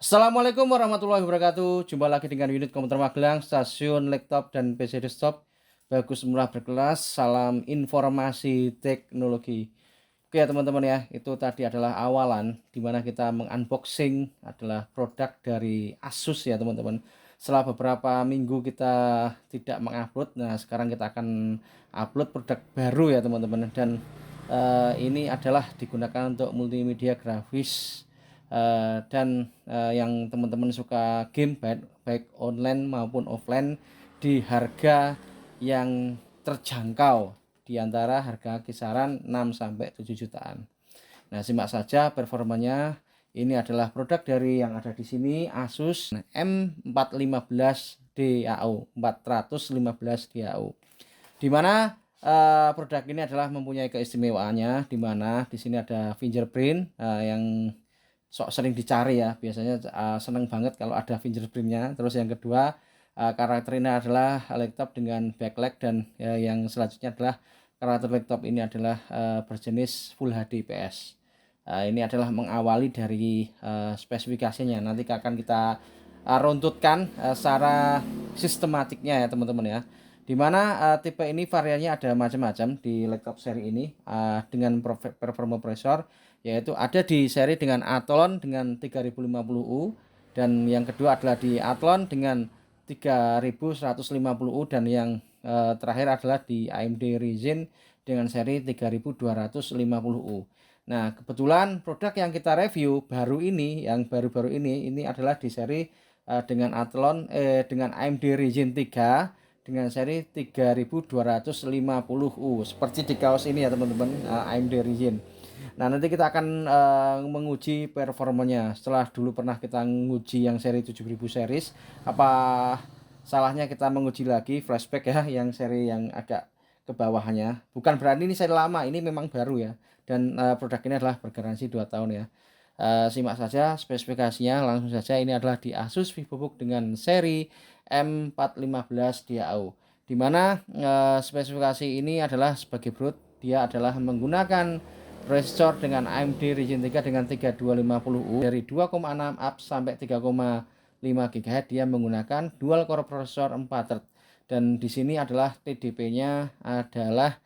Assalamualaikum warahmatullahi wabarakatuh. Jumpa lagi dengan unit komputer Magelang, stasiun laptop dan PC desktop. Bagus, murah, berkelas. Salam informasi teknologi. Oke ya teman-teman ya, itu tadi adalah awalan di mana kita mengunboxing adalah produk dari Asus ya teman-teman. Setelah beberapa minggu kita tidak mengupload, nah sekarang kita akan upload produk baru ya teman-teman. Dan ini adalah digunakan untuk multimedia grafis dan yang teman-teman suka game baik online maupun offline di harga yang terjangkau di antara harga kisaran 6 sampai 7 jutaan. Nah, simak saja performanya. Ini adalah produk dari yang ada di sini Asus M415 DAO, 415 DAO. Di mana produk ini adalah mempunyai keistimewaannya di mana di sini ada fingerprint yang sok sering dicari ya, biasanya seneng banget kalau ada fingerprintnya. Terus yang kedua, karakternya adalah laptop dengan backlight, dan yang selanjutnya adalah karakter laptop ini adalah berjenis Full HD IPS. Ini adalah mengawali dari spesifikasinya, nanti akan kita runtutkan secara sistematiknya ya teman-teman ya. Dimana tipe ini variannya ada macam-macam di laptop seri ini dengan performa prosesor, yaitu ada di seri dengan Athlon dengan 3050U, dan yang kedua adalah di Athlon dengan 3150U, dan yang terakhir adalah di AMD Ryzen dengan seri 3250U. Nah, kebetulan produk yang kita review baru ini, yang baru-baru ini adalah di seri dengan Athlon dengan AMD Ryzen 3 dengan seri 3250U, seperti di kaos ini ya teman-teman, AMD Ryzen. Nah, nanti kita akan menguji performanya. Setelah dulu pernah kita menguji yang seri 7000 series, apa salahnya kita menguji lagi flashback ya yang seri yang agak ke bawahnya. Bukan berarti ini seri lama, ini memang baru ya. Dan produk ini adalah bergaransi 2 tahun ya. Simak saja spesifikasinya langsung saja. Ini adalah di Asus VivoBook dengan seri M415 DAO, di mana spesifikasi ini adalah sebagai berikut. Dia adalah menggunakan prosesor dengan AMD Ryzen 3 dengan 3250U dari 2,6 up sampai 3,5 GHz. Dia menggunakan dual core prosesor 4 thread, dan di sini adalah TDP-nya adalah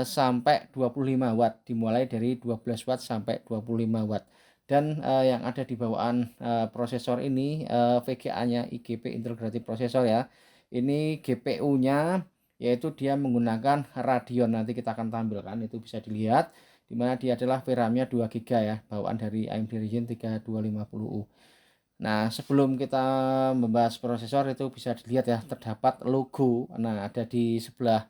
sampai 25 watt, dimulai dari 12 watt sampai 25 watt. Dan yang ada di bawaan prosesor ini VGA-nya IGP Integrated Processor ya. Ini GPU-nya yaitu dia menggunakan Radeon, nanti kita akan tampilkan, itu bisa dilihat di mana dia adalah VRAM-nya 2 GB ya, bawaan dari AMD Ryzen 3250U. Nah, sebelum kita membahas prosesor, itu bisa dilihat ya, terdapat logo. Nah, ada di sebelah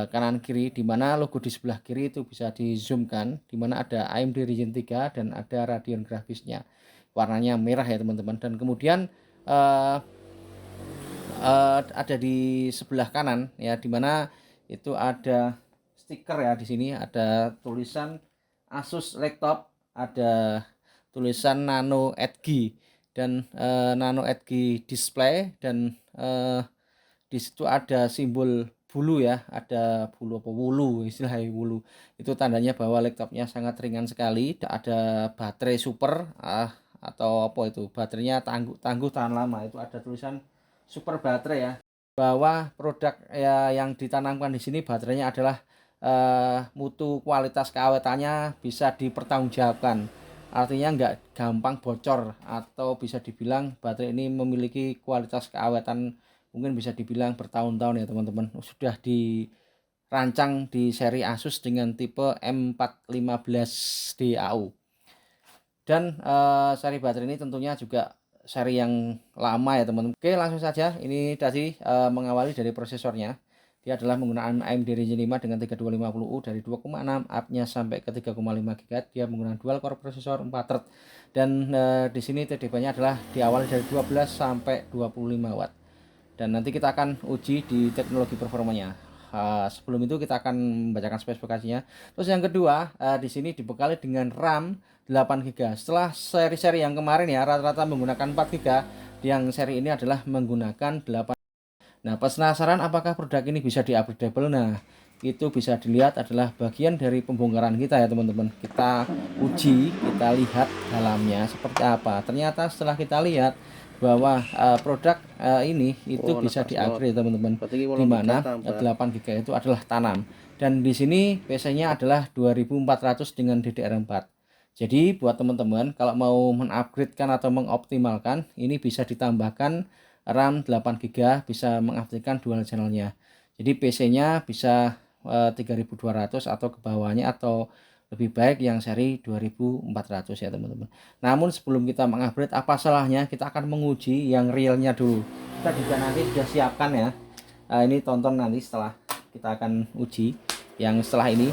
kanan kiri, di mana logo di sebelah kiri itu bisa di zoomkan, di mana ada AMD Ryzen 3 dan ada Radeon grafisnya, warnanya merah ya teman-teman. Dan kemudian ada di sebelah kanan ya, di mana itu ada stiker ya. Di sini ada tulisan Asus laptop, ada tulisan Nano Edge dan Nano Edge display, dan di situ ada simbol bulu ya, ada bulu apa wulu, istilahnya wulu. Itu tandanya bahwa laptopnya sangat ringan sekali. Ada baterai super atau apa itu, baterainya tangguh tahan lama. Itu ada tulisan super baterai ya, bahwa produk ya yang ditanamkan di sini baterainya adalah mutu kualitas keawetannya bisa dipertanggungjawabkan. Artinya nggak gampang bocor, atau bisa dibilang baterai ini memiliki kualitas keawetan mungkin bisa dibilang bertahun-tahun ya teman-teman. Sudah dirancang di seri Asus dengan tipe M415 DAO. Dan seri baterai ini tentunya juga seri yang lama ya teman-teman. Oke, langsung saja. Ini tadi mengawali dari prosesornya. Dia adalah menggunakan AMD Ryzen 5 dengan 3250U dari 2,6 up-nya sampai ke 3,5 GHz. Dia menggunakan dual core prosesor 4 thread. Dan di sini TDP-nya adalah diawali dari 12 sampai 25 watt. Dan nanti kita akan uji di teknologi performanya. Sebelum itu kita akan membacakan spesifikasinya. Terus yang kedua, di sini dibekali dengan RAM 8 GB. Setelah seri-seri yang kemarin ya rata-rata menggunakan 4 GB, yang seri ini adalah menggunakan 8. Nah, penasaran apakah produk ini bisa di-upgradable? Nah, itu bisa dilihat adalah bagian dari pembongkaran kita ya teman-teman. Kita uji, kita lihat dalamnya seperti apa. Ternyata setelah kita lihat bahwa produk ini itu bisa di-upgrade teman-teman, di mana 8 GB itu adalah tanam, dan di sini PC-nya adalah 2400 dengan DDR4. Jadi buat teman-teman kalau mau mengupgradekan atau mengoptimalkan, ini bisa ditambahkan RAM 8 GB, bisa mengaktifkan dual channelnya. Jadi PC-nya bisa 3200 atau ke bawahnya, atau lebih baik yang seri 2400 ya teman-teman. Namun sebelum kita mengupgrade, apa salahnya kita akan menguji yang realnya dulu. Kita juga nanti sudah siapkan ya. Ini tonton nanti setelah kita akan uji yang setelah ini.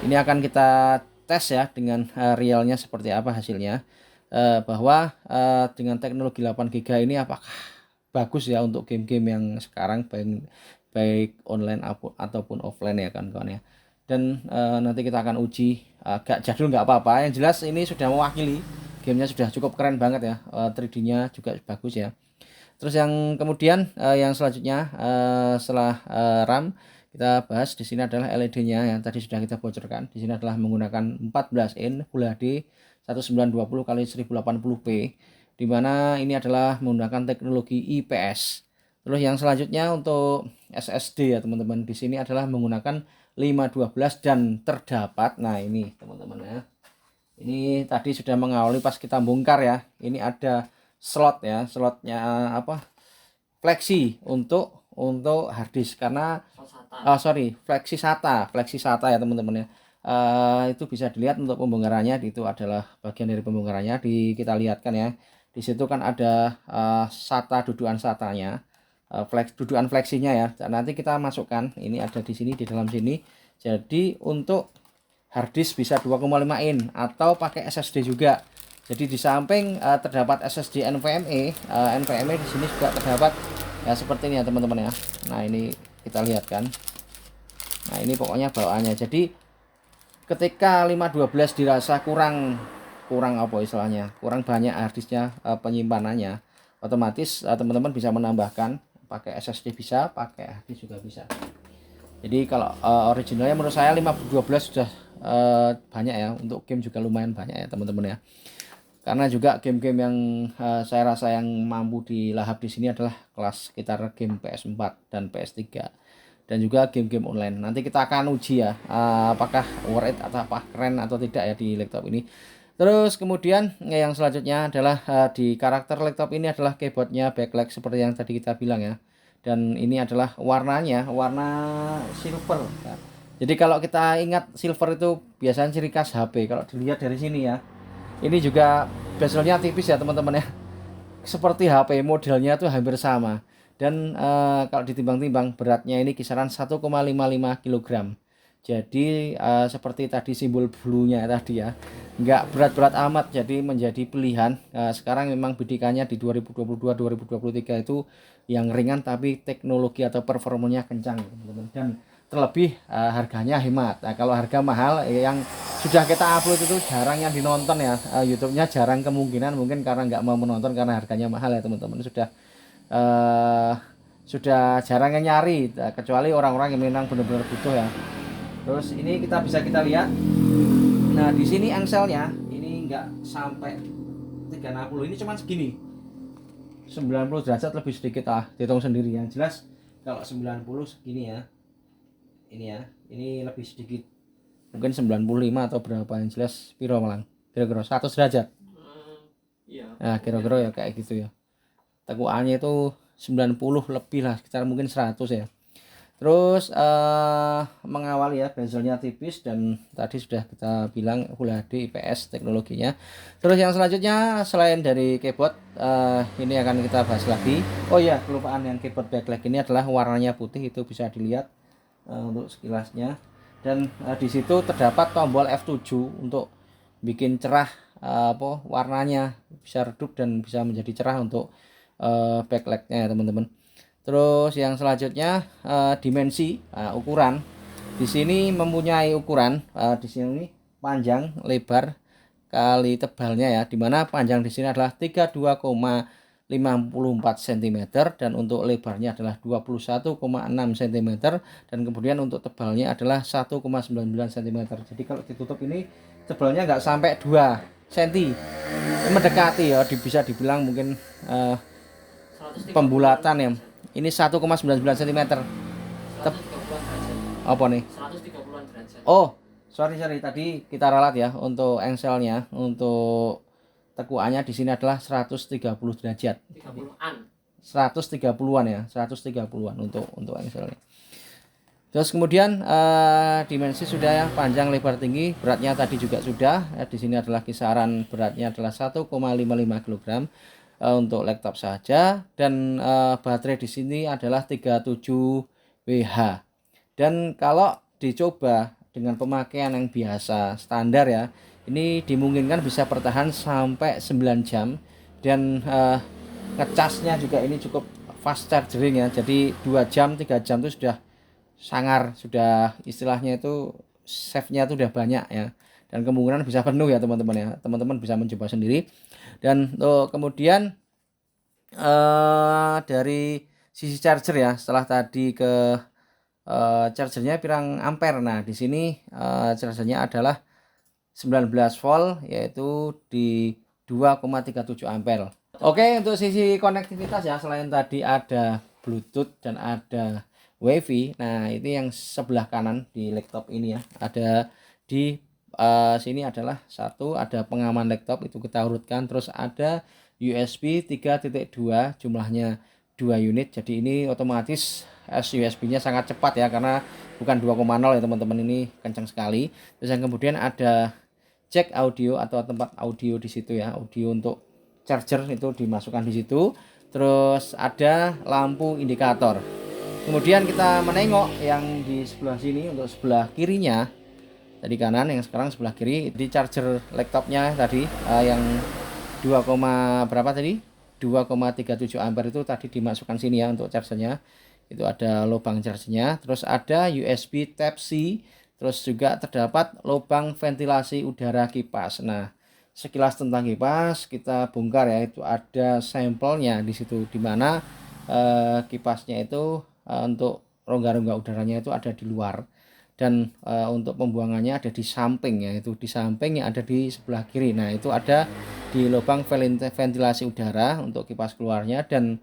Ini akan kita tes ya dengan realnya seperti apa hasilnya. Bahwa dengan teknologi 8 GB ini apakah bagus ya untuk game-game yang sekarang, baik online ataupun offline ya kawan-kawan ya. Dan nanti kita akan uji, agak jadul nggak apa-apa, yang jelas ini sudah mewakili, gamenya sudah cukup keren banget ya, 3D-nya juga bagus ya. Terus yang kemudian yang selanjutnya setelah RAM, kita bahas di sini adalah LED-nya yang tadi sudah kita bocorkan. Di sini adalah menggunakan 14 in Full HD 1920 x 1080p, di mana ini adalah menggunakan teknologi IPS. Terus yang selanjutnya untuk SSD ya teman-teman, di sini adalah menggunakan 512 dan terdapat, nah ini teman-teman ya, ini tadi sudah mengawali pas kita bongkar ya, ini ada slot ya, slotnya apa, fleksi untuk harddisk, karena fleksi SATA ya teman-teman ya. Itu bisa dilihat untuk pembongkarannya, itu adalah bagian dari pembongkarannya. Kita lihatkan ya, di situ kan ada SATA, dudukan SATA-nya, dudukan fleksinya ya. Nanti kita masukkan, ini ada di sini, di dalam sini. Jadi untuk harddisk bisa 2,5 in atau pakai SSD juga. Jadi di samping terdapat SSD NVMe, NVMe di sini juga terdapat ya seperti ini ya teman-teman ya. Nah ini kita lihat kan. Nah ini pokoknya bawaannya. Jadi ketika 512 dirasa kurang apa istilahnya, kurang banyak harddisknya, penyimpanannya, otomatis teman-teman bisa menambahkan pakai SSD, bisa pakai harddisk juga bisa. Jadi kalau originalnya menurut saya 512 sudah banyak ya, untuk game juga lumayan banyak ya teman-teman ya. Karena juga game-game yang saya rasa yang mampu dilahap di sini adalah kelas sekitar game PS4 dan PS3, dan juga game-game online. Nanti kita akan uji ya, apakah worth it atau apa keren atau tidak ya di laptop ini. Terus kemudian yang selanjutnya adalah di karakter laptop ini adalah keyboardnya backlight seperti yang tadi kita bilang ya. Dan ini adalah warnanya warna silver ya. Jadi kalau kita ingat silver itu biasanya ciri khas HP. Kalau dilihat dari sini ya, ini juga bezelnya tipis ya teman-teman ya, seperti HP, modelnya tuh hampir sama. Dan kalau ditimbang-timbang beratnya ini kisaran 1,55 kg. Jadi seperti tadi simbol blue-nya tadi ya, nggak berat-berat amat, jadi menjadi pilihan. Sekarang memang bidikannya di 2022-2023 itu yang ringan tapi teknologi atau performanya kencang teman-teman, dan terlebih harganya hemat. Nah kalau harga mahal yang sudah kita upload itu jarang yang dinonton ya, YouTube-nya jarang, kemungkinan mungkin karena nggak mau menonton karena harganya mahal ya teman-teman. Sudah jarang yang nyari, kecuali orang-orang yang memang benar-benar butuh ya. Terus ini kita lihat. Nah, di sini engselnya ini enggak sampai 360, ini cuma segini. 90 derajat lebih sedikit hitung sendiri yang jelas. Kalau 90 segini ya. Ini ya, ini lebih sedikit. Mungkin 95 atau berapa, yang jelas piro malang. Kira-kira 100 derajat. Iya. Nah, kira-kira ya kayak gitu ya. Tekuannya itu 90 lebih lah, sekitar mungkin 100 ya. Terus mengawali ya, bezelnya tipis dan tadi sudah kita bilang Full HD IPS teknologinya. Terus yang selanjutnya selain dari keyboard, ini akan kita bahas lagi. Oh ya, kelupaan, yang keyboard backlight ini adalah warnanya putih, itu bisa dilihat untuk sekilasnya. Dan di situ terdapat tombol F7 untuk bikin cerah warnanya, bisa redup dan bisa menjadi cerah untuk backlightnya ya teman-teman. Terus yang selanjutnya dimensi, ukuran. Di sini mempunyai ukuran di sini panjang, lebar kali tebalnya ya, dimana panjang di sini adalah 32,7 54 cm dan untuk lebarnya adalah 21,6 cm dan kemudian untuk tebalnya adalah 1,99 cm. Jadi kalau ditutup ini tebalnya nggak sampai 2 cm, mendekati ya, bisa dibilang mungkin pembulatan ya. Ini 1,99 cm. Apa nih? 130-an derajat. Oh, sorry tadi kita ralat ya untuk engselnya, untuk tekuannya di sini adalah 130 derajat. 30-an. 130-an ya, 130-an untuk engselnya. Terus kemudian dimensi sudah ya, panjang, lebar, tinggi, beratnya tadi juga sudah. Di sini adalah kisaran beratnya adalah 1,55 kg untuk laptop saja, dan baterai di sini adalah 37 Wh. Dan kalau dicoba dengan pemakaian yang biasa standar ya, ini dimungkinkan bisa bertahan sampai 9 jam dan ngecasnya juga ini cukup fast charging ya. Jadi 2 jam 3 jam itu sudah sangar, sudah istilahnya itu save-nya itu udah banyak ya, dan kemungkinan bisa penuh ya teman-teman ya. Teman-teman bisa mencoba sendiri. Dan kemudian dari sisi charger ya, setelah tadi ke chargernya pirang ampere. Nah, di sini chargernya adalah 19 volt, yaitu di 2,37 ampere. Oke, untuk sisi konektivitas ya, selain tadi ada Bluetooth dan ada WiFi. Nah, ini yang sebelah kanan di laptop ini ya. Ada di sini adalah satu, ada pengaman laptop, itu kita urutkan. Terus ada USB 3.2, jumlahnya 2 unit. Jadi ini otomatis USB-nya sangat cepat ya, karena bukan 2,0 ya teman-teman, ini kencang sekali. Terus yang kemudian ada jack audio atau tempat audio di situ ya, audio untuk charger itu dimasukkan di situ. Terus ada lampu indikator. Kemudian kita menengok yang di sebelah sini, untuk sebelah kirinya tadi kanan, yang sekarang sebelah kiri, di charger laptopnya tadi yang 2, berapa tadi, 2,37 ampere itu tadi dimasukkan sini ya untuk chargernya. Itu ada lubang chargernya, terus ada USB Type-C, terus juga terdapat lubang ventilasi udara kipas. Nah, sekilas tentang kipas kita bongkar ya, itu ada sampelnya di situ, dimana kipasnya itu untuk rongga-rongga udaranya itu ada di luar, dan untuk pembuangannya ada di samping ya, itu di samping yang ada di sebelah kiri. Nah, itu ada di lubang ventilasi udara untuk kipas keluarnya, dan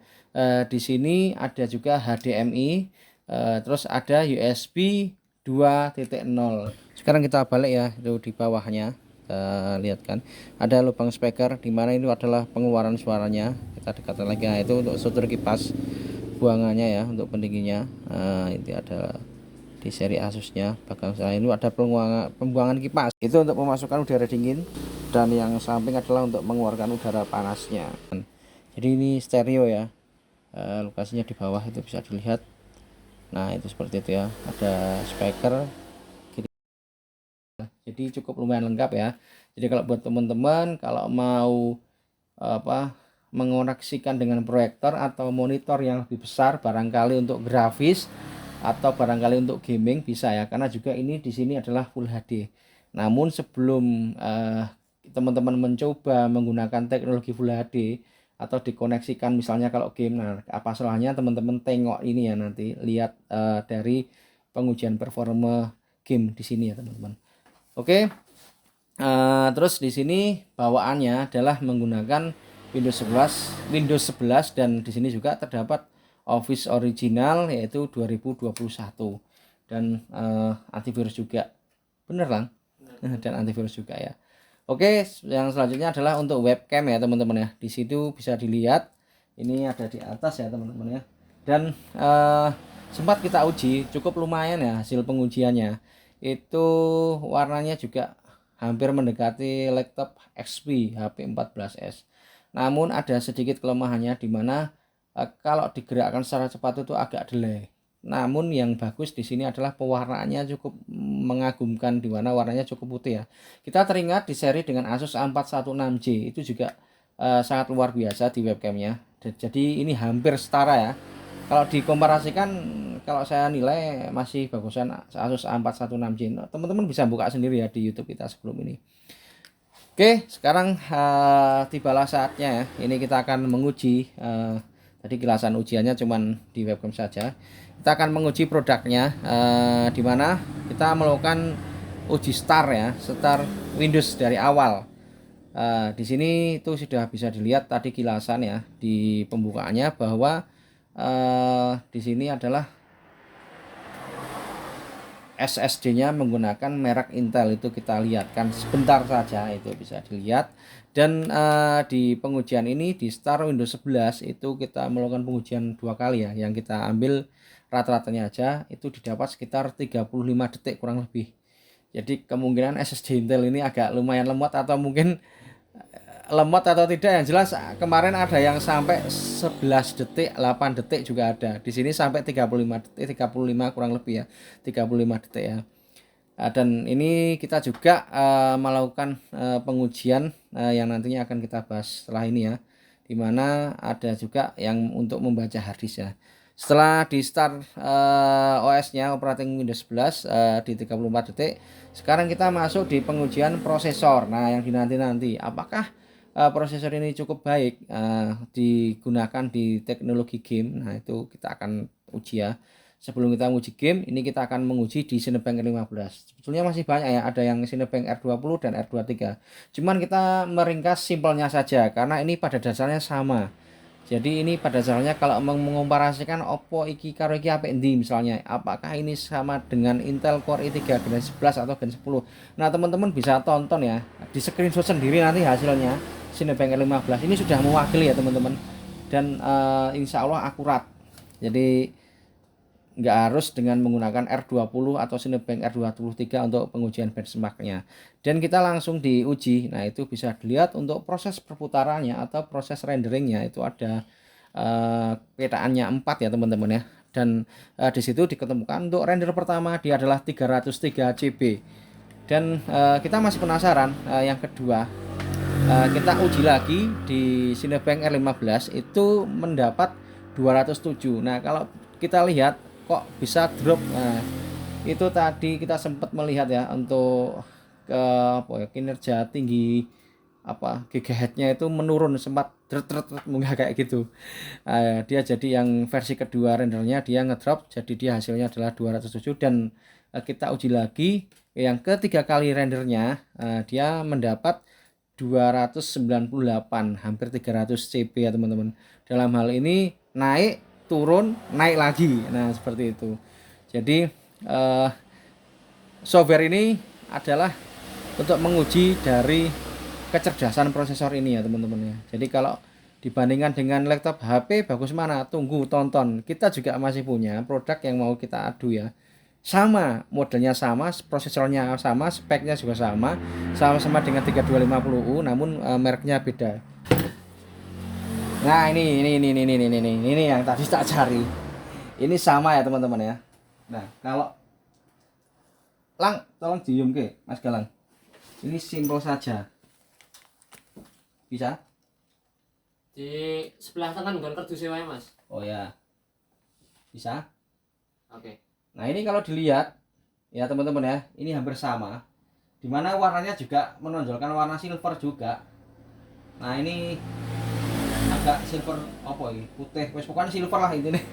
di sini ada juga HDMI, terus ada USB 2.0. Sekarang kita balik ya, itu di bawahnya lihat kan ada lubang speaker, di mana itu adalah pengeluaran suaranya. Kita dekatkan lagi, nah, itu untuk sutur kipas buangannya ya, untuk pendinginnya. Itu ada di seri Asusnya. Bahkan ini ada pembuangan kipas, itu untuk memasukkan udara dingin, dan yang samping adalah untuk mengeluarkan udara panasnya. Jadi ini stereo ya, lokasinya di bawah itu bisa dilihat. Nah, itu seperti itu ya, ada speaker gitu. Jadi cukup lumayan lengkap ya. Jadi kalau buat teman-teman kalau mau mengoneksikan dengan proyektor atau monitor yang lebih besar, barangkali untuk grafis atau barangkali untuk gaming, bisa ya, karena juga ini di sini adalah Full HD. Namun sebelum teman-teman mencoba menggunakan teknologi Full HD atau dikoneksikan misalnya kalau game, nah apa salahnya teman-teman tengok ini ya, nanti lihat dari pengujian performa game di sini ya teman-teman. Oke, terus di sini bawaannya adalah menggunakan Windows 11, dan di sini juga terdapat Office original yaitu 2021, dan antivirus juga, bener lang, dan antivirus juga ya. Oke, yang selanjutnya adalah untuk webcam ya teman-teman ya. Di situ bisa dilihat, ini ada di atas ya teman-teman ya. Dan sempat kita uji, cukup lumayan ya hasil pengujiannya. Itu warnanya juga hampir mendekati laptop XP HP 14s. Namun ada sedikit kelemahannya, di mana kalau digerakkan secara cepat itu agak delay. Namun yang bagus di sini adalah pewarnaannya cukup mengagumkan, di mana warnanya cukup putih ya. Kita teringat di seri dengan Asus A416J itu juga sangat luar biasa di webcamnya. Jadi ini hampir setara ya. Kalau dikomparasikan, kalau saya nilai masih bagusan Asus A416J. Teman-teman bisa buka sendiri ya di YouTube kita sebelum ini. Oke, sekarang tibalah saatnya ya. Ini kita akan menguji. Tadi kilasan ujiannya cuman di webcam saja. Kita akan menguji produknya, di mana kita melakukan uji start ya, start Windows dari awal. Di sini itu sudah bisa dilihat tadi kilasan ya di pembukaannya bahwa di sini adalah SSD-nya menggunakan merek Intel, itu kita lihat kan sebentar saja, itu bisa dilihat. Dan di pengujian ini di start Windows 11 itu kita melakukan pengujian 2 kali ya, yang kita ambil rata-ratanya aja itu didapat sekitar 35 detik kurang lebih. Jadi kemungkinan SSD Intel ini agak lumayan lemot, atau mungkin lemot atau tidak, yang jelas kemarin ada yang sampai 11 detik, 8 detik juga ada. Di sini sampai 35 detik, 35 kurang lebih ya, 35 detik ya. Dan ini kita juga melakukan pengujian yang nantinya akan kita bahas setelah ini ya, dimana ada juga yang untuk membaca harddisk ya. Setelah di start OS-nya operating Windows 11 di 34 detik, sekarang kita masuk di pengujian prosesor. Nah, yang dinanti-nanti apakah prosesor ini cukup baik digunakan di teknologi game. Nah, itu kita akan uji ya. Sebelum kita menguji game, ini kita akan menguji di Cinebench R15. Sebetulnya masih banyak ya, ada yang Cinebench R20 dan R23. Cuman kita meringkas simpelnya saja, karena ini pada dasarnya sama. Jadi ini pada dasarnya kalau mengkomparasikan Oppo iki karo iki apik endi misalnya, apakah ini sama dengan Intel Core i3 Gen 11 atau Gen 10. Nah, teman-teman bisa tonton ya, di screenshot sendiri nanti hasilnya. Cinebench R15 ini sudah mewakili ya teman-teman, dan insya Allah akurat. Jadi nggak harus dengan menggunakan R20 atau Cinebench R23 untuk pengujian benchmarknya. Dan kita langsung diuji. Nah, itu bisa dilihat untuk proses perputarannya atau proses renderingnya itu ada petaannya 4 ya teman-teman ya. Dan di situ diketemukan untuk render pertama dia adalah 303 CB. Dan kita masih penasaran yang kedua. Kita uji lagi di Cinebench R15 itu mendapat 207. Nah, kalau kita lihat kok bisa drop. Nah, itu tadi kita sempat melihat ya untuk kinerja tinggi gigahertznya itu menurun, sempat mungkin kayak gitu. Dia jadi yang versi kedua rendernya dia ngedrop, jadi dia hasilnya adalah 207. Dan kita uji lagi yang ketiga kali rendernya, dia mendapat 298, hampir 300 CP ya teman-teman. Dalam hal ini naik turun naik lagi, nah seperti itu. Jadi software ini adalah untuk menguji dari kecerdasan prosesor ini ya teman-teman ya. Jadi kalau dibandingkan dengan laptop HP bagus mana, tunggu tonton. Kita juga masih punya produk yang mau kita adu ya, sama modelnya, sama prosesornya, sama speknya juga sama-sama dengan 3250U, namun mereknya beda. Nah, ini yang tadi tak cari. Ini sama ya teman-teman ya. Nah, kalau tolong diem ke Mas Galang. Ini simpel saja. Bisa? Di sebelah kanan gon kerdu sewa Mas. Oh ya. Bisa? Oke. Nah, ini kalau dilihat ya teman-teman ya, ini hampir sama. Dimana warnanya juga menonjolkan warna silver juga. Nah, ini agak silver putih, wes pokoknya silver lah ini nih.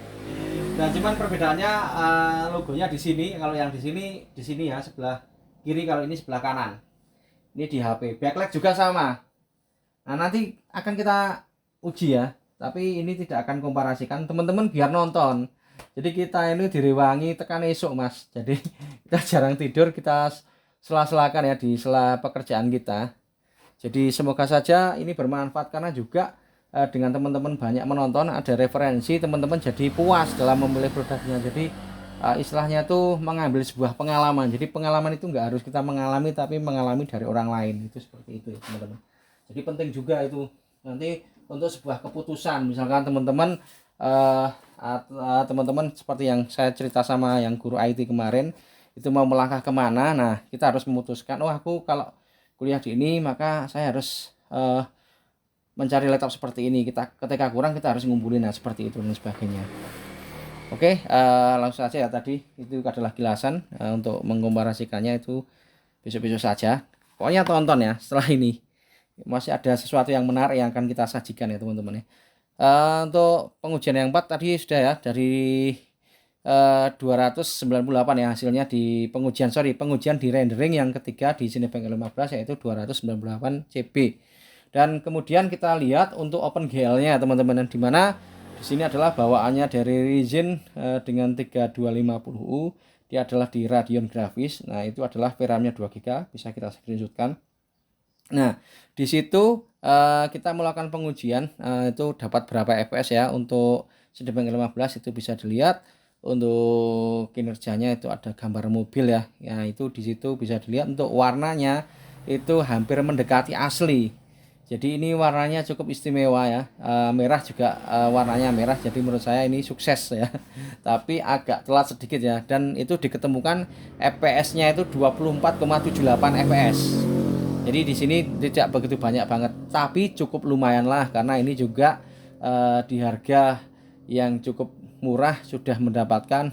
Nah, cuman perbedaannya logonya di sini. Kalau yang di sini ya sebelah kiri, kalau ini sebelah kanan. Ini di HP. Backlight juga sama. Nah, nanti akan kita uji ya. Tapi ini tidak akan komparasikan, teman-teman biar nonton. Jadi kita ini direwangi tekan esok Mas. Jadi kita jarang tidur, kita sela-selakan ya di sela pekerjaan kita. Jadi semoga saja ini bermanfaat, karena juga dengan teman-teman banyak menonton, ada referensi, teman-teman jadi puas dalam memilih produknya. Jadi istilahnya tuh mengambil sebuah pengalaman. Jadi pengalaman itu nggak harus kita mengalami, tapi mengalami dari orang lain, itu seperti itu ya teman-teman. Jadi penting juga itu nanti untuk sebuah keputusan, misalkan teman-teman teman-teman seperti yang saya cerita sama yang guru IT kemarin, itu mau melangkah kemana. Nah, kita harus memutuskan, oh aku kalau kuliah di ini maka saya harus mencari laptop seperti ini. Ketika kurang kita harus ngumpulin, nah seperti itu dan sebagainya. Oke, langsung saja ya, tadi itu adalah kilasan. Untuk mengkomparasikannya itu besok-besok saja. Pokoknya tonton ya setelah ini. masih ada sesuatu yang menarik yang akan kita sajikan ya teman-teman ya. Untuk pengujian yang 4 tadi sudah ya, dari 298 ya hasilnya di pengujian di rendering yang ketiga di Cinebench L15 yaitu 298 CB. Dan kemudian kita lihat untuk OpenGL-nya teman-teman, di mana di sini adalah bawaannya dari Ryzen dengan 3250U. Dia adalah di Radeon Graphics. Nah, itu adalah VRAM-nya 2 GB, bisa kita screenshotkan. Nah, di situ kita melakukan pengujian itu dapat berapa FPS ya untuk Cinebench L15 itu bisa dilihat. Untuk kinerjanya itu ada gambar mobil ya. Ya, itu di situ bisa dilihat untuk warnanya itu hampir mendekati asli. Jadi ini warnanya cukup istimewa ya. Merah juga warnanya merah. Jadi menurut saya ini sukses ya. Tapi agak telat sedikit ya. Dan itu diketemukan FPS-nya itu 24,78 FPS. Jadi di sini tidak begitu banyak banget, tapi cukup lumayan lah karena ini juga di harga yang cukup murah sudah mendapatkan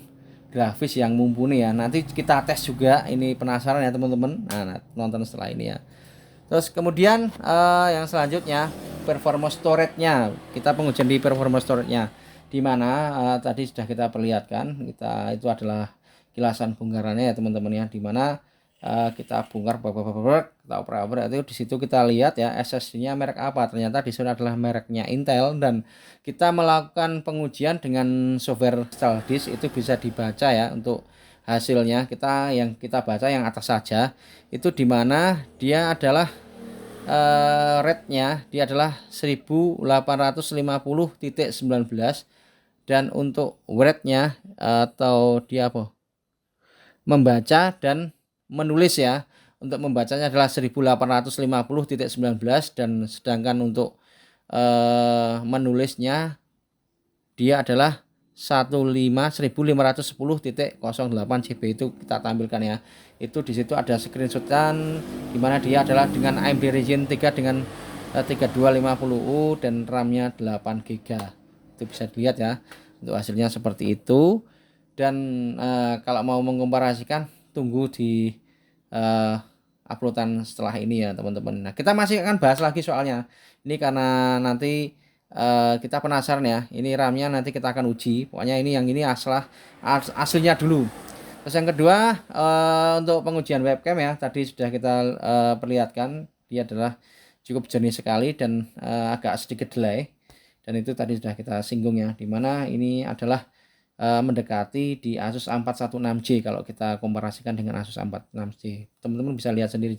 grafis yang mumpuni ya. Nanti kita tes juga, ini penasaran ya teman-teman. Nah, nonton setelah ini ya. Terus kemudian yang selanjutnya performance storage-nya. Kita pengujian di performance storage-nya. Di mana tadi sudah kita perlihatkan, itu adalah kilasan bongkarannya ya teman-teman ya. Di mana kita bongkar kita oper itu di situ kita lihat ya SSD-nya merek apa. Ternyata di sini adalah mereknya Intel, dan kita melakukan pengujian dengan software install disk itu bisa dibaca ya. Untuk hasilnya kita baca yang atas saja, itu dimana dia adalah rate-nya dia adalah 1850.19, dan untuk rate-nya atau dia apa membaca dan menulis ya, untuk membacanya adalah 1850.19, dan sedangkan untuk menulisnya dia adalah 1510.08 CB. Itu kita tampilkan ya. Itu di situ ada screenshotan di mana dia adalah dengan AMD Ryzen 3 dengan 3250U dan RAM-nya 8 GB. Itu bisa dilihat ya. Untuk hasilnya seperti itu. Dan kalau mau mengkomparasikan tunggu di uploadan setelah ini ya teman-teman. Nah, kita masih akan bahas lagi soalnya. Ini karena nanti kita penasaran ya. Ini RAM-nya nanti kita akan uji. Pokoknya ini yang ini aslinya dulu. Terus yang kedua untuk pengujian webcam ya. Tadi sudah kita perlihatkan. Dia adalah cukup jernih sekali dan agak sedikit delay. Dan itu tadi sudah kita singgung ya. Dimana ini adalah mendekati di Asus A416J kalau kita komparasikan dengan Asus A416J. Teman-teman bisa lihat sendiri.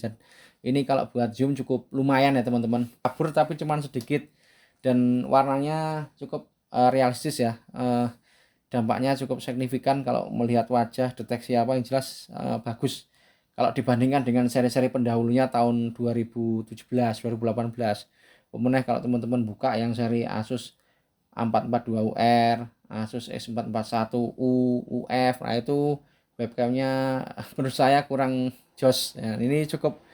Ini kalau buat zoom cukup lumayan ya teman-teman. Kabur tapi cuman sedikit. Dan warnanya cukup realistis ya. Dampaknya cukup signifikan kalau melihat wajah, deteksi apa yang jelas bagus. Kalau dibandingkan dengan seri-seri pendahulunya tahun 2017, 2018. Kemudian kalau teman-teman buka yang seri Asus A442UR, Asus S441U, UF, nah itu webcamnya menurut saya kurang jos. Ya, ini cukup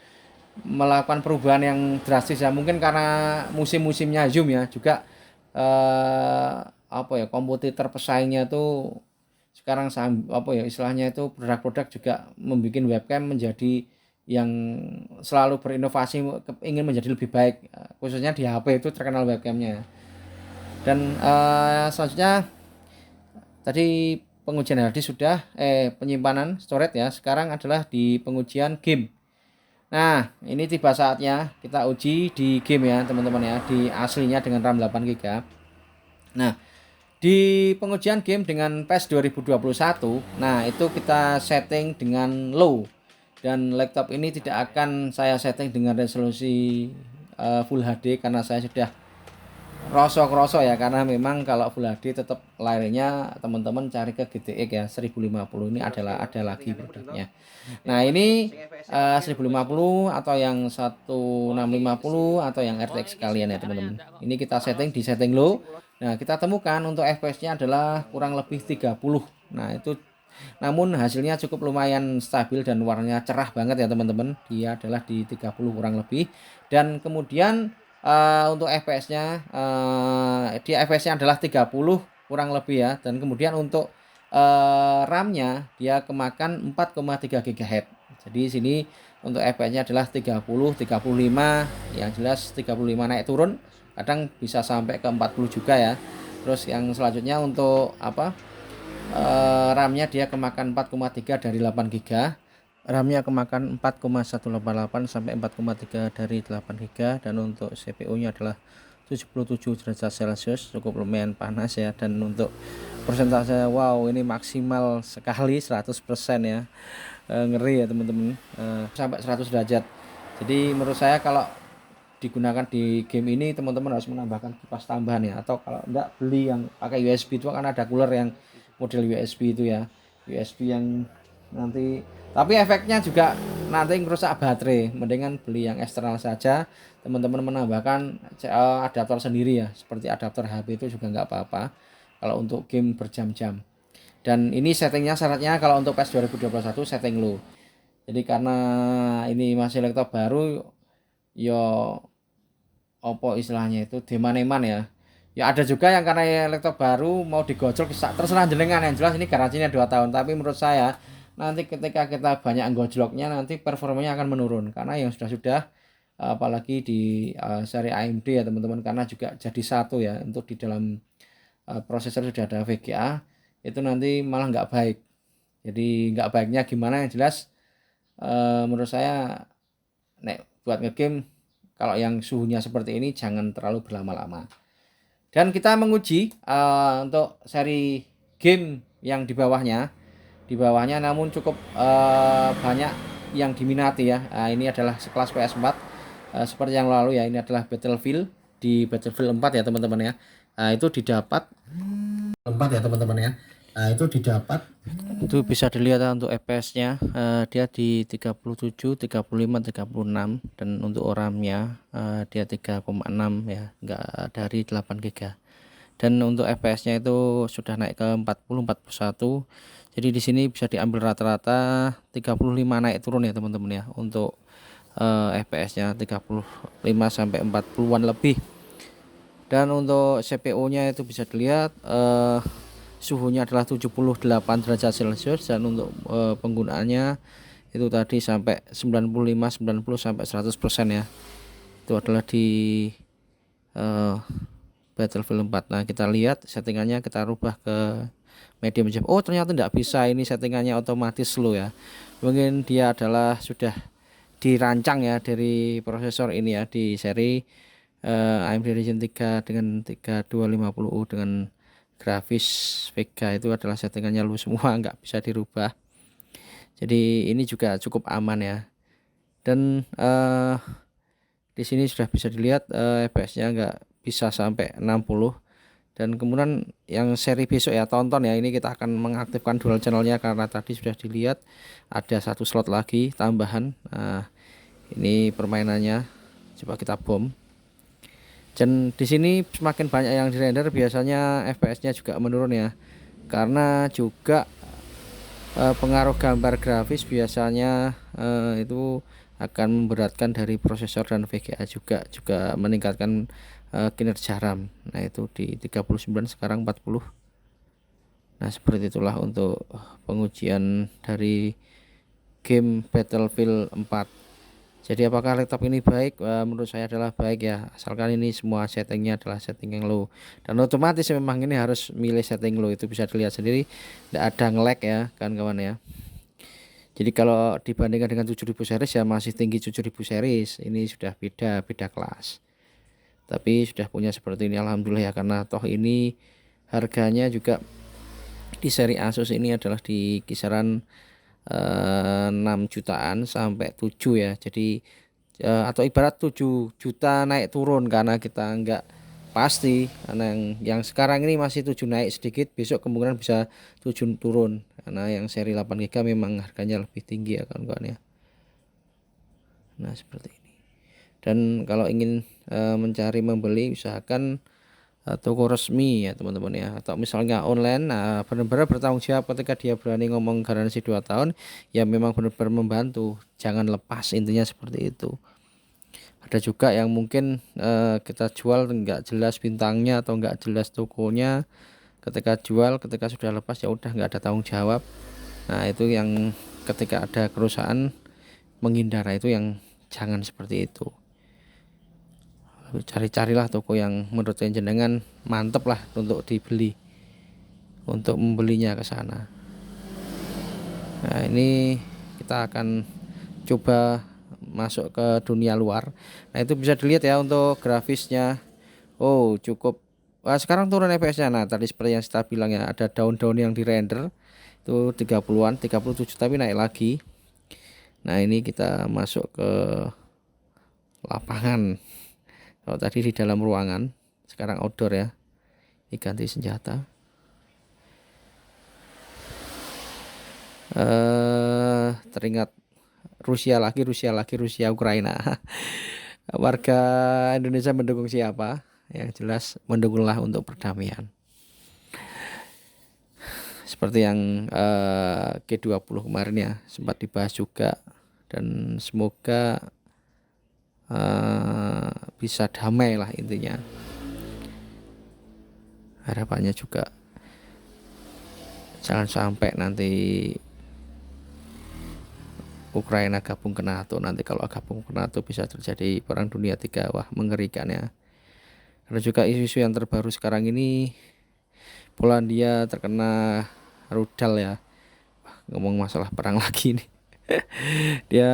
melakukan perubahan yang drastis ya, mungkin karena musim-musimnya zoom ya juga apa ya, kompetitor pesaingnya itu sekarang apa ya istilahnya itu, produk-produk juga membuat webcam menjadi yang selalu berinovasi, ingin menjadi lebih baik, khususnya di HP itu terkenal webcamnya. Dan selanjutnya tadi pengujian harddisk sudah, penyimpanan storage ya, sekarang adalah di pengujian game. Nah, ini tiba saatnya kita uji di game ya teman-teman ya, di aslinya dengan RAM 8 GB. Nah, di pengujian game dengan PES 2021, nah itu kita setting dengan low. Dan laptop ini tidak akan saya setting dengan resolusi Full HD karena saya sudah rosok ya, karena memang kalau Full HD tetap layarnya teman-teman cari ke GTX ya 1050, ini ada lagi produknya. Nah, ini 1050 atau yang 1650 atau yang RTX sekalian ya teman-teman. Ini kita setting di setting low. Nah, kita temukan untuk FPS-nya adalah kurang lebih 30. Nah, itu namun hasilnya cukup lumayan stabil dan warnanya cerah banget ya teman-teman. Dia adalah di 30 kurang lebih. Dan kemudian untuk FPS-nya dia FPS-nya adalah 30 kurang lebih ya. Dan kemudian untuk RAM-nya dia kemakan 4,3 GHz. Jadi sini untuk FPS-nya adalah 30, 35, yang jelas 35 naik turun, kadang bisa sampai ke 40 juga ya. Terus yang selanjutnya untuk apa? RAM-nya dia kemakan 4,3 dari 8 GB. RAM-nya kemakan 4,188 sampai 4,3 dari 8 GB, dan untuk CPU-nya adalah 77 derajat Celcius, cukup lumayan panas ya. Dan untuk persentase, wow, ini maksimal sekali 100% ya. Ngeri ya teman-teman, sampai 100 derajat. Jadi menurut saya kalau digunakan di game ini teman-teman harus menambahkan kipas tambahan ya, atau kalau enggak beli yang pakai USB itu kan ada cooler yang model USB itu ya, USB yang nanti, tapi efeknya juga nanti ngerusak baterai. Mendingan beli yang eksternal saja, teman-teman menambahkan adaptor sendiri ya, seperti adaptor HP itu juga nggak apa-apa kalau untuk game berjam-jam. Dan ini settingnya, syaratnya kalau untuk PES 2021 setting low. Jadi karena ini masih laptop baru, yo opo istilahnya itu deman-eman ya. Ya ada juga yang karena laptop baru mau digojlok, terserah jenengan. Yang jelas ini garansinya 2 tahun. Tapi menurut saya nanti ketika kita banyak gojloknya, nanti performanya akan menurun. Karena yang sudah apalagi di seri AMD ya teman-teman, karena juga jadi satu ya, untuk di dalam prosesor sudah ada VGA, itu nanti malah nggak baik. Jadi nggak baiknya gimana, yang jelas menurut saya nek buat ngegame kalau yang suhunya seperti ini jangan terlalu berlama-lama. Dan kita menguji untuk seri game yang di bawahnya namun cukup banyak yang diminati ya. Ini adalah sekelas PS4, seperti yang lalu ya. Ini adalah Battlefield, di Battlefield 4 ya teman-teman ya. Itu didapat 4 ya teman-teman ya. Itu didapat, itu bisa dilihat untuk FPS-nya, dia di 37, 35, 36, dan untuk RAM-nya dia 3,6 ya, enggak dari 8 GB. Dan untuk FPS-nya itu sudah naik ke 40, 41. Jadi di sini bisa diambil rata-rata 35 naik turun ya teman-teman ya. Untuk FPS-nya 35 sampai 40-an lebih. Dan untuk CPU-nya itu bisa dilihat suhunya adalah 78 derajat Celcius, dan untuk penggunaannya itu tadi sampai 95, 90 sampai 100% ya. Itu adalah di Battlefield 4. Nah, kita lihat settingannya, kita rubah ke medium saja. Oh, ternyata tidak bisa, ini settingannya otomatis slow ya. Mungkin dia adalah sudah dirancang ya dari prosesor ini ya, di seri AMD Ryzen 3 dengan 3250U dengan grafis Vega, itu adalah settingannya lu semua, nggak bisa dirubah. Jadi ini juga cukup aman ya. Dan di sini sudah bisa dilihat FPS-nya nggak bisa sampai 60. Dan kemudian yang seri besok ya, tonton ya, ini kita akan mengaktifkan dual channelnya karena tadi sudah dilihat ada satu slot lagi tambahan. Nah, ini permainannya, coba kita bom. Dan di sini semakin banyak yang dirender, biasanya FPS-nya juga menurun ya. Karena juga pengaruh gambar grafis biasanya itu akan memberatkan dari prosesor dan VGA, juga meningkatkan kinerja RAM. Nah, itu di 39 sekarang 40. Nah, seperti itulah untuk pengujian dari game Battlefield 4. Jadi apakah laptop ini baik? Menurut saya adalah baik ya, asalkan ini semua settingnya adalah setting yang low. Dan otomatis memang ini harus milih setting low, itu bisa dilihat sendiri, tidak ada nge-lag ya kan kawan ya. Jadi kalau dibandingkan dengan 7000 series ya masih tinggi 7000 series, ini sudah beda kelas. Tapi sudah punya seperti ini alhamdulillah ya, karena toh ini harganya juga di seri Asus ini adalah di kisaran 6 jutaan sampai 7 ya. Jadi atau ibarat 7 juta naik turun, karena kita enggak pasti, karena yang sekarang ini masih 7 naik sedikit, besok kemungkinan bisa 7 turun, karena yang seri 8 GB memang harganya lebih tinggi ya kawan-kawan ya. Nah, seperti ini. Dan kalau ingin mencari membeli, usahakan toko resmi ya teman-teman ya, atau misalnya online. Nah, benar-benar bertanggung jawab ketika dia berani ngomong garansi 2 tahun ya, memang benar-benar membantu, jangan lepas, intinya seperti itu. Ada juga yang mungkin kita jual nggak jelas bintangnya atau nggak jelas tokonya, ketika jual, ketika sudah lepas ya udah nggak ada tanggung jawab. Nah, itu yang ketika ada kerusakan menghindar, itu yang jangan seperti itu. Cari-carilah toko yang menurut jenengan mantep lah untuk dibeli, untuk membelinya ke sana. Nah, ini kita akan coba masuk ke dunia luar. Nah, itu bisa dilihat ya untuk grafisnya. Oh, cukup. Wah, sekarang turun FPS-nya. Nah, tadi seperti yang saya bilang ya, ada daun-daun yang di render itu 30-an, 37 tapi naik lagi. Nah, ini kita masuk ke lapangan. Kalau tadi di dalam ruangan, sekarang outdoor ya. Diganti senjata. Teringat Rusia lagi, Rusia Ukraina. Warga Indonesia mendukung siapa? Yang jelas mendukunglah untuk perdamaian. Seperti yang G20 kemarin ya, sempat dibahas juga, dan semoga bisa damai lah intinya. Harapannya juga jangan sampai nanti Ukraina gabung ke NATO. Nanti kalau gabung ke NATO bisa terjadi perang dunia 3. Wah, mengerikan ya. Karena juga isu-isu yang terbaru sekarang ini, Polandia terkena rudal ya. Wah, ngomong masalah perang lagi nih. Dia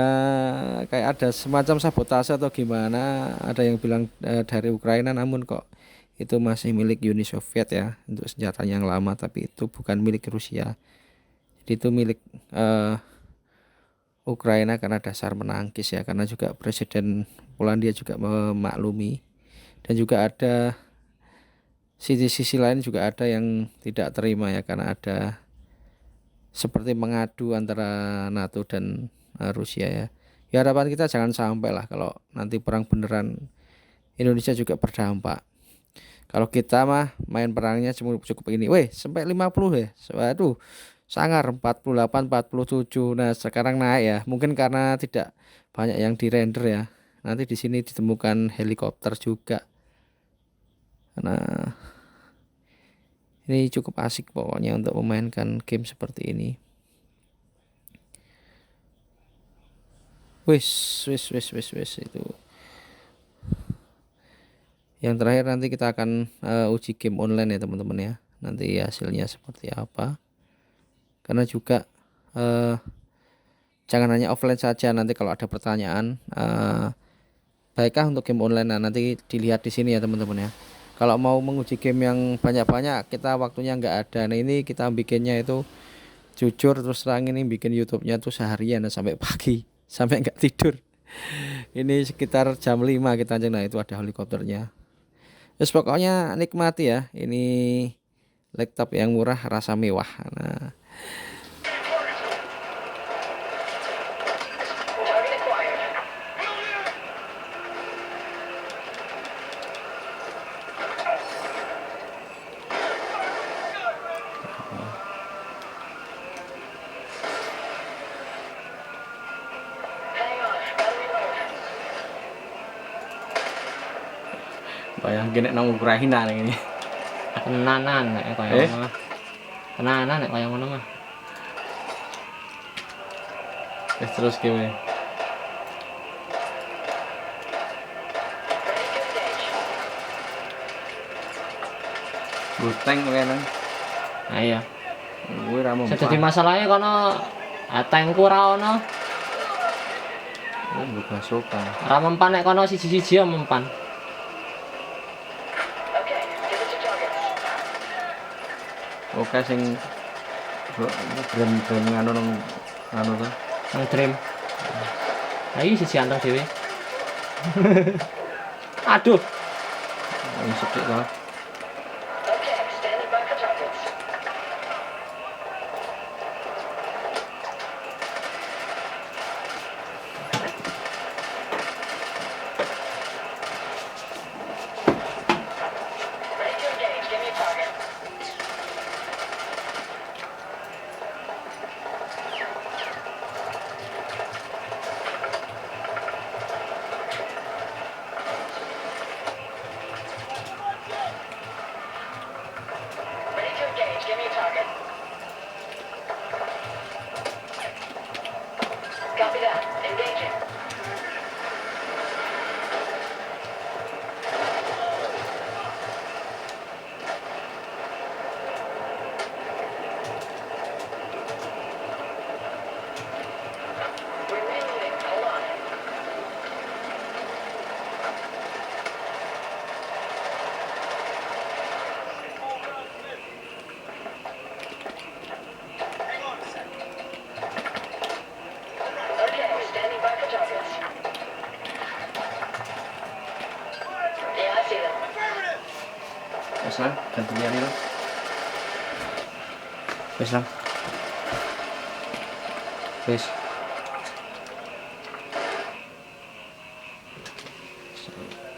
kayak ada semacam sabotase atau gimana, ada yang bilang dari Ukraina, namun kok itu masih milik Uni Soviet ya, untuk senjata yang lama, tapi itu bukan milik Rusia. Jadi itu milik Ukraina karena dasar menangkis ya, karena juga Presiden Polandia juga memaklumi. Dan juga ada sisi lain juga ada yang tidak terima ya, karena ada seperti mengadu antara NATO dan Rusia ya. Ya, harapan kita jangan sampai lah kalau nanti perang beneran, Indonesia juga berdampak. Kalau kita mah main perangnya cukup ini, weh sampai 50 ya. Waduh, sangar 48, 47. Nah, sekarang naik ya. Mungkin karena tidak banyak yang di render ya. Nanti di sini ditemukan helikopter juga. Nah, ini cukup asik pokoknya untuk memainkan game seperti ini. Wis itu. Yang terakhir nanti kita akan uji game online ya teman-teman ya. Nanti hasilnya seperti apa. Karena juga jangan hanya offline saja. Nanti kalau ada pertanyaan, baikkah untuk game online? Nah, nanti dilihat di sini ya teman-teman ya. Kalau mau menguji game yang banyak-banyak, kita waktunya nggak ada. Nah, ini kita bikinnya itu jujur terus terang, ini bikin YouTube-nya tuh seharian sampai pagi, sampai nggak tidur. Ini sekitar jam 5 kita aja. Nah, itu ada helikopternya. Terus pokoknya nikmati ya. Ini laptop yang murah rasa mewah. Nah, bayangin nang Ukraina ini. Tenanan nek kaya ngono mah. Tenanan nek kaya ngono mah. Terus game. Buteng kene. Nah iya. Kuwi ra mempan. Jadi masalahnya kono tanku ra ono. Bukan suka. Ra mempan nek kono siji-siji ya mempan. Oke sing brand nganu to. Nang dream. Nah iki siji anteng dhewe. Aduh. Ini sedikit banget. Copy that. Engaging. Removing. Hold on. Okay, standing by for targets. Yeah, I see them. Wes Lang, ganti liyane Lang. Wes Lang. Wes.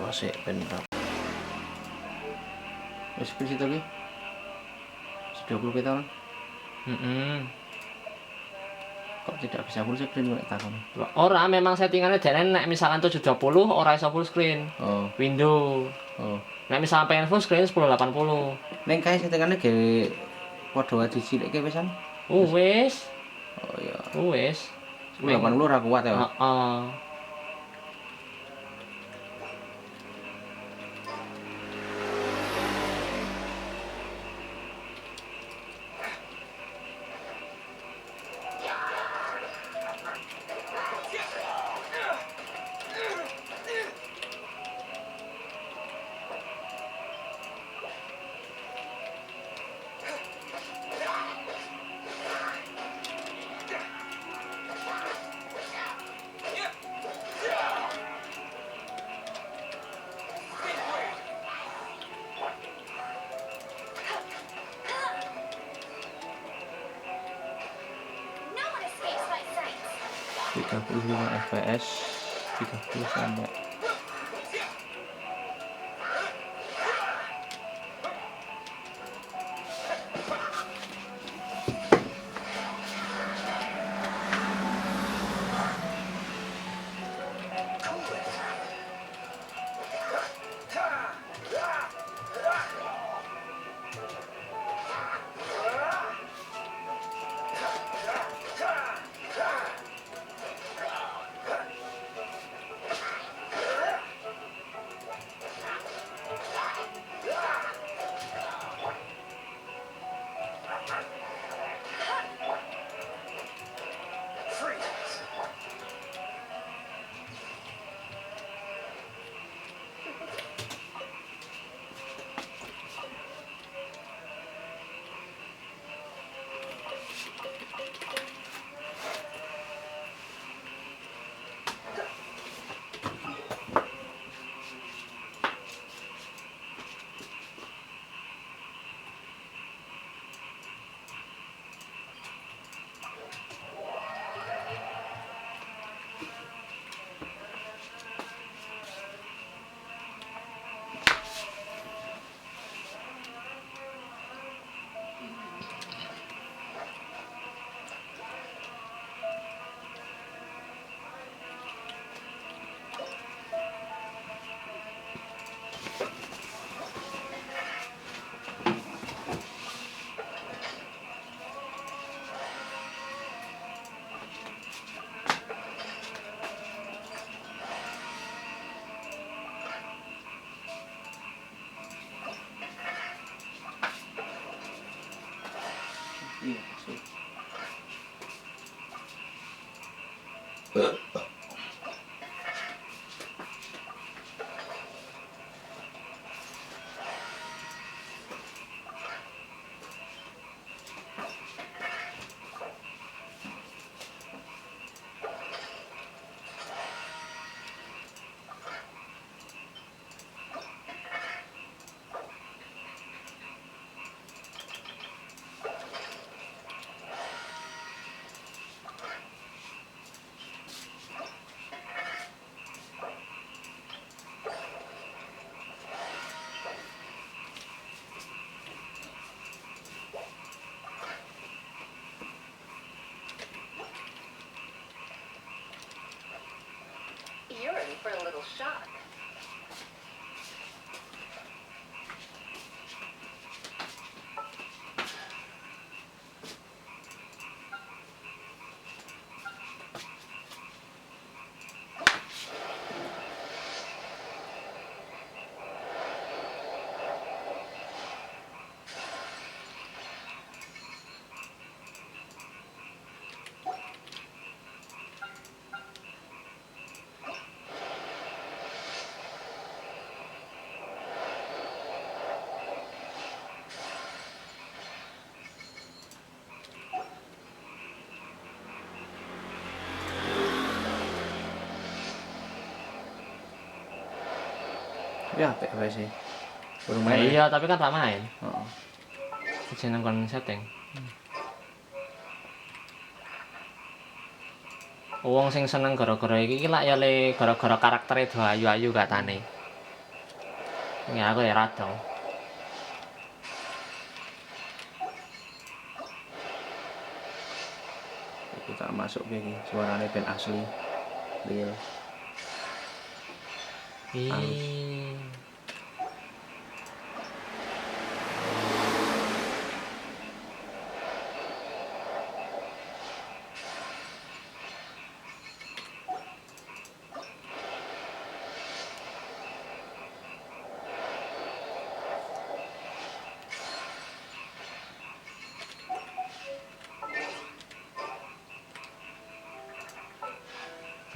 Oh, sik bentar. Wes ke situ lagi. 20 kita Lang. Kok tidak bisa full screen kok takon. Ora, memang settingannya jane nek misalkan 720 ora iso full screen. Oh, Window. oh. Nek misalkan pengen full screen 1080. Neng kae settingannya ge padha wae dicilikke pisan. Wis. Oh iya. Wis. 80 ora kuat ya. Heeh. No one escapes my sight. 35 fps 30 sampai iya sih. You're in for a little shock. Ya apik wae sih. Baru Nah, main. iya, tapi kan tak main. Heeh. Jeneng kon setting. Wong sing seneng gara-gara iki lak ya le gara-gara karaktere do ayu-ayu katane. Ya aku ya rada. Kita masuk iki suarane band asli. Real. Ih.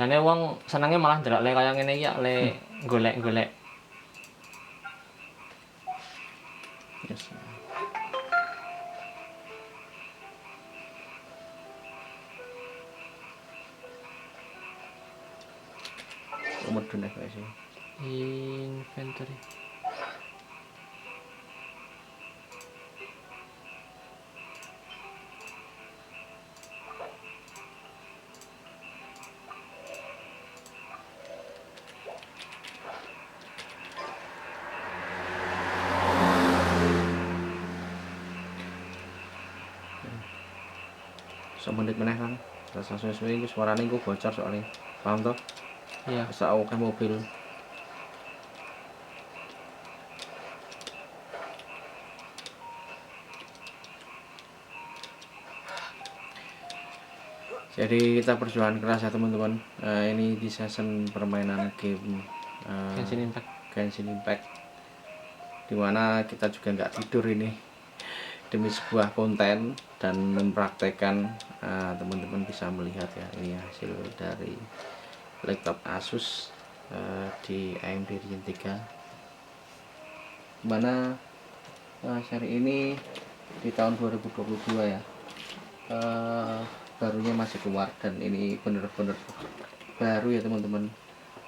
Jane wong senenge malah ndelok le kaya ngene iki ya le golek-golek. Yes. Medun wae sih. Inventory. Semenit meneh kan. Rasa suwe-suwe iku suarane iku bocor soalnya. Paham toh? Iya. Bisa akeh mobil. Jadi kita perjuangan keras ya teman-teman. Ini di season permainan game Genshin Impact. Genshin Impact, dimana kita juga nggak tidur ini demi sebuah konten dan mempraktekkan. Teman-teman bisa melihat ya, ini hasil dari laptop Asus di AMD Ryzen 3, dimana seri ini di tahun 2022 ya, barunya masih keluar dan ini bener-bener baru ya teman-teman.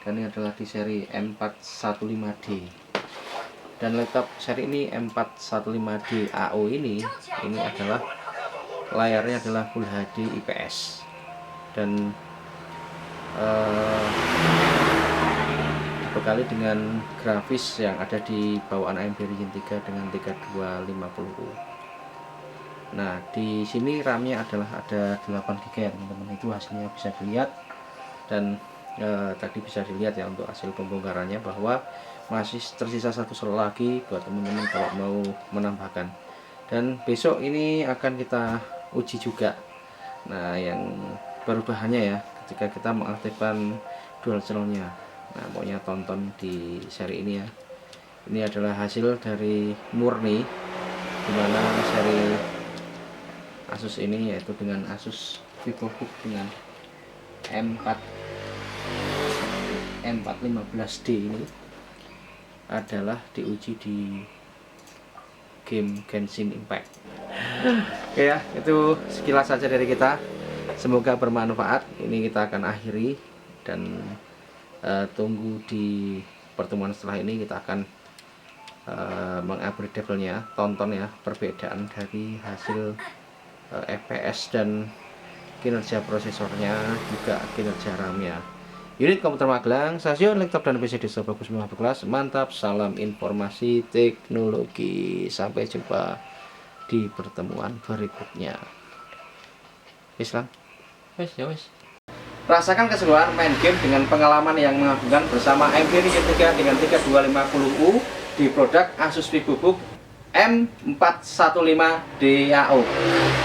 Dan ini adalah di seri M415D, dan laptop seri ini M415D AO ini adalah layarnya adalah Full HD IPS dan dibekali dengan grafis yang ada di bawaan AMD Ryzen 3 dengan 3250U. Nah, di sini RAM-nya adalah ada 8 GB ya teman-teman. Itu hasilnya bisa dilihat, dan tadi bisa dilihat ya untuk hasil pembongkarannya bahwa masih tersisa satu slot lagi buat teman-teman kalau mau menambahkan. Dan besok ini akan kita uji juga. Nah, yang perubahannya ya ketika kita mengaktifkan dual channel-nya. Nah, maunya tonton di seri ini ya. Ini adalah hasil dari murni, dimana seri Asus ini yaitu dengan Asus VivoBook dengan M415D ini adalah diuji di game Genshin Impact. Oke ya, itu sekilas saja dari kita. Semoga bermanfaat. Ini kita akan akhiri dan tunggu di pertemuan setelah ini kita akan mengupgrade levelnya. Tonton ya perbedaan dari hasil FPS dan kinerja prosesornya, juga kinerja RAM-nya. Unit komputer Magelang, stasiun laptop dan PC desktop bagus murah berkelas, mantap. Salam informasi teknologi. Sampai jumpa di pertemuan berikutnya. Islam. Wes ya wes. Rasakan keseruan main game dengan pengalaman yang mengagumkan bersama AMD Ryzen 3 dengan 3250U di produk Asus VivoBook M415D AO.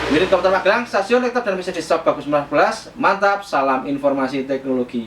Unit komputer Magelang, stasiun laptop dan PC desktop bagus murah berkelas, mantap. Salam informasi teknologi.